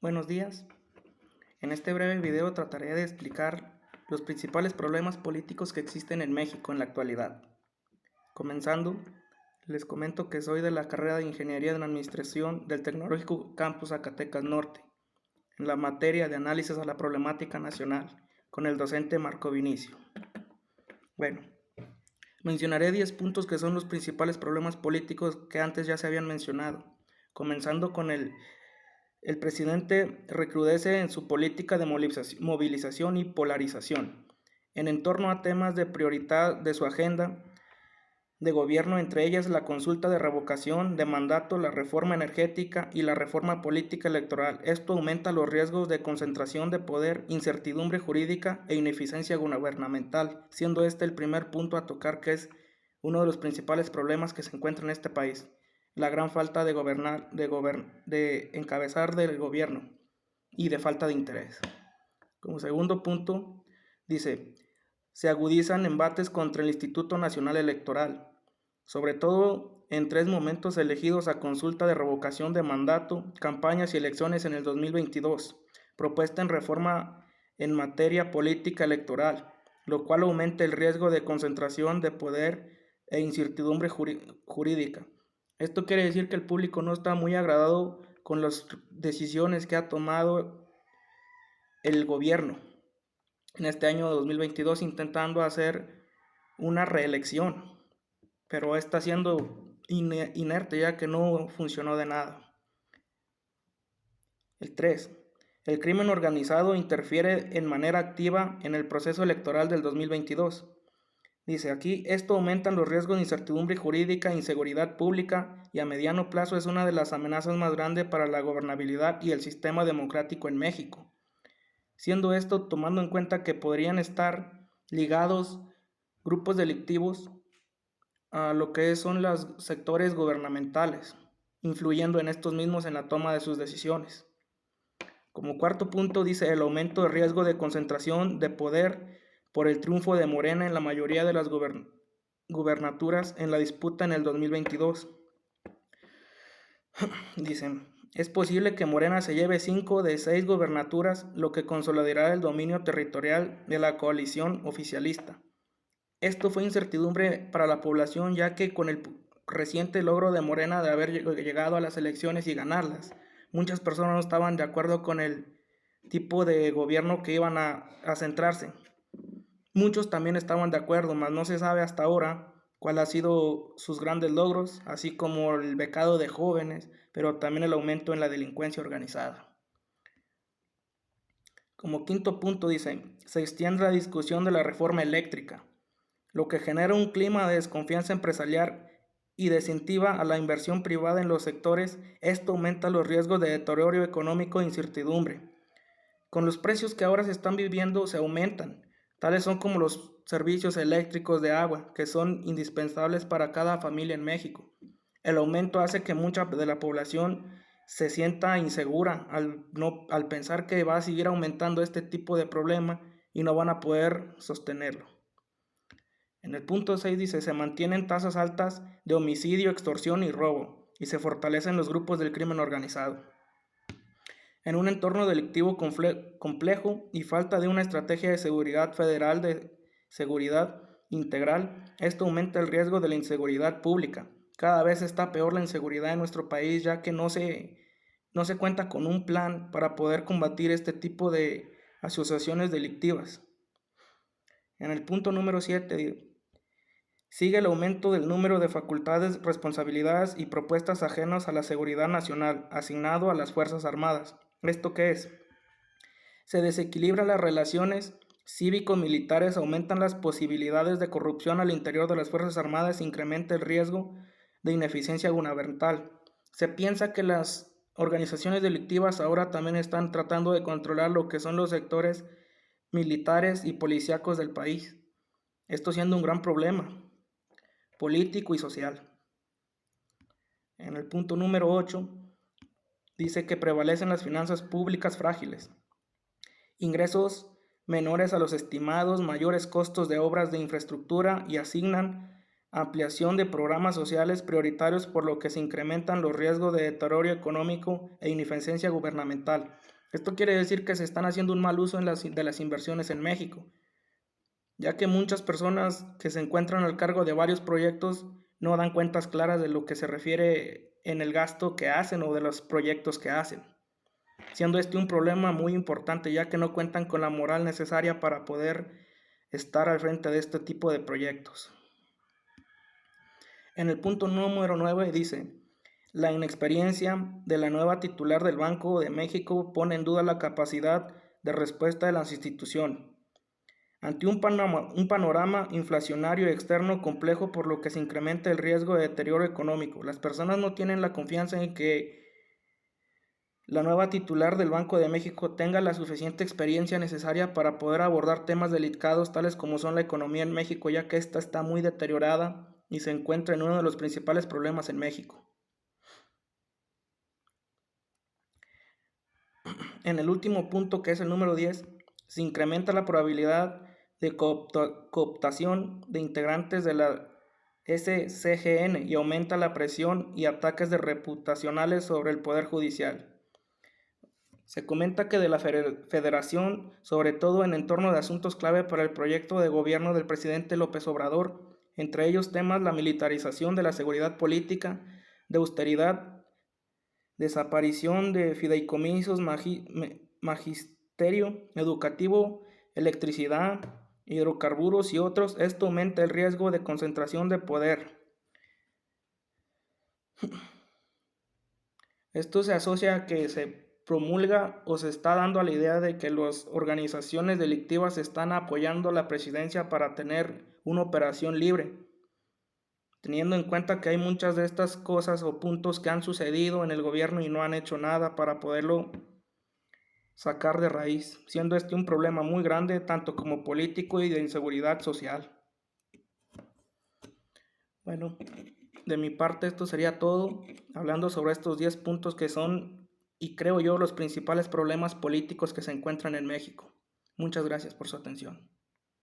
Buenos días. En este breve video trataré de explicar los principales problemas políticos que existen en México en la actualidad. Comenzando, les comento que soy de la carrera de Ingeniería en Administración del Tecnológico Campus Zacatecas Norte, en la materia de análisis a la problemática nacional, con el docente Marco Vinicio. Bueno, mencionaré 10 puntos que son los principales problemas políticos que antes ya se habían mencionado, comenzando con el presidente recrudece en su política de movilización y polarización, en torno a temas de prioridad de su agenda de gobierno, entre ellas la consulta de revocación de mandato, la reforma energética y la reforma política electoral. Esto aumenta los riesgos de concentración de poder, incertidumbre jurídica e ineficiencia gubernamental, siendo este el primer punto a tocar, que es uno de los principales problemas que se encuentra en este país: la gran falta de encabezar del gobierno y de falta de interés. Como segundo punto, dice: se agudizan embates contra el Instituto Nacional Electoral, sobre todo en 3 momentos elegidos a consulta de revocación de mandato, campañas y elecciones en el 2022, propuesta en reforma en materia política electoral, lo cual aumenta el riesgo de concentración de poder e incertidumbre jurídica. Esto quiere decir que el público no está muy agradado con las decisiones que ha tomado el gobierno en este año 2022, intentando hacer una reelección, pero está siendo inerte, ya que no funcionó de nada. El 3. El crimen organizado interfiere en manera activa en el proceso electoral del 2022. Dice aquí: esto aumenta los riesgos de incertidumbre jurídica, inseguridad pública, y a mediano plazo es una de las amenazas más grandes para la gobernabilidad y el sistema democrático en México. Siendo esto tomando en cuenta que podrían estar ligados grupos delictivos a lo que son los sectores gubernamentales, influyendo en estos mismos en la toma de sus decisiones. Como cuarto punto, dice: el aumento de riesgo de concentración de poder por el triunfo de Morena en la mayoría de las gubernaturas en la disputa en el 2022. Dicen: es posible que Morena se lleve 5 de 6 gubernaturas, lo que consolidará el dominio territorial de la coalición oficialista. Esto fue incertidumbre para la población, ya que con el reciente logro de Morena de haber llegado a las elecciones y ganarlas, muchas personas no estaban de acuerdo con el tipo de gobierno que iban a centrarse. Muchos también estaban de acuerdo, mas no se sabe hasta ahora cuál ha sido sus grandes logros, así como el becado de jóvenes, pero también el aumento en la delincuencia organizada. Como quinto punto, dice: se extiende la discusión de la reforma eléctrica, lo que genera un clima de desconfianza empresarial y desincentiva a la inversión privada en los sectores. Esto aumenta los riesgos de deterioro económico e incertidumbre. Con los precios que ahora se están viviendo, se aumentan, tales son como los servicios eléctricos de agua, que son indispensables para cada familia en México. El aumento hace que mucha de la población se sienta insegura al pensar que va a seguir aumentando este tipo de problema y no van a poder sostenerlo. En el punto 6 dice: se mantienen tasas altas de homicidio, extorsión y robo, y se fortalecen los grupos del crimen organizado. En un entorno delictivo complejo y falta de una estrategia de seguridad federal de seguridad integral, esto aumenta el riesgo de la inseguridad pública. Cada vez está peor la inseguridad en nuestro país, ya que no se cuenta con un plan para poder combatir este tipo de asociaciones delictivas. En el punto número 7, sigue el aumento del número de facultades, responsabilidades y propuestas ajenas a la seguridad nacional, asignado a las Fuerzas Armadas. ¿Esto qué es? Se desequilibran las relaciones cívico-militares, aumentan las posibilidades de corrupción al interior de las Fuerzas Armadas, incrementa el riesgo de ineficiencia gubernamental. Se piensa que las organizaciones delictivas ahora también están tratando de controlar lo que son los sectores militares y policíacos del país. Esto siendo un gran problema político y social. En el punto número 8, dice que prevalecen las finanzas públicas frágiles, ingresos menores a los estimados, mayores costos de obras de infraestructura, y asignan ampliación de programas sociales prioritarios, por lo que se incrementan los riesgos de deterioro económico e ineficiencia gubernamental. Esto quiere decir que se están haciendo un mal uso de las inversiones en México, ya que muchas personas que se encuentran al cargo de varios proyectos no dan cuentas claras de lo que se refiere en el gasto que hacen o de los proyectos que hacen, siendo este un problema muy importante, ya que no cuentan con la moral necesaria para poder estar al frente de este tipo de proyectos. En el punto número 9 dice: la inexperiencia de la nueva titular del Banco de México pone en duda la capacidad de respuesta de las instituciones ante un panorama inflacionario externo complejo, por lo que se incrementa el riesgo de deterioro económico. Las personas no tienen la confianza en que la nueva titular del Banco de México tenga la suficiente experiencia necesaria para poder abordar temas delicados tales como son la economía en México, ya que esta está muy deteriorada y se encuentra en uno de los principales problemas en México. En el último punto, que es el número 10, se incrementa la probabilidad de cooptación de integrantes de la SCGN y aumenta la presión y ataques reputacionales sobre el Poder Judicial. Se comenta que de la Federación, sobre todo en entorno de asuntos clave para el proyecto de gobierno del presidente López Obrador, entre ellos temas la militarización de la seguridad política, de austeridad, desaparición de fideicomisos, magisterio educativo, electricidad, hidrocarburos y otros. Esto aumenta el riesgo de concentración de poder. Esto se asocia a que se promulga o se está dando a la idea de que las organizaciones delictivas están apoyando la presidencia para tener una operación libre, teniendo en cuenta que hay muchas de estas cosas o puntos que han sucedido en el gobierno y no han hecho nada para poderlo sacar de raíz, siendo este un problema muy grande tanto como político y de inseguridad social. Bueno, de mi parte esto sería todo, hablando sobre estos 10 puntos que son, y creo yo, los principales problemas políticos que se encuentran en México. Muchas gracias por su atención.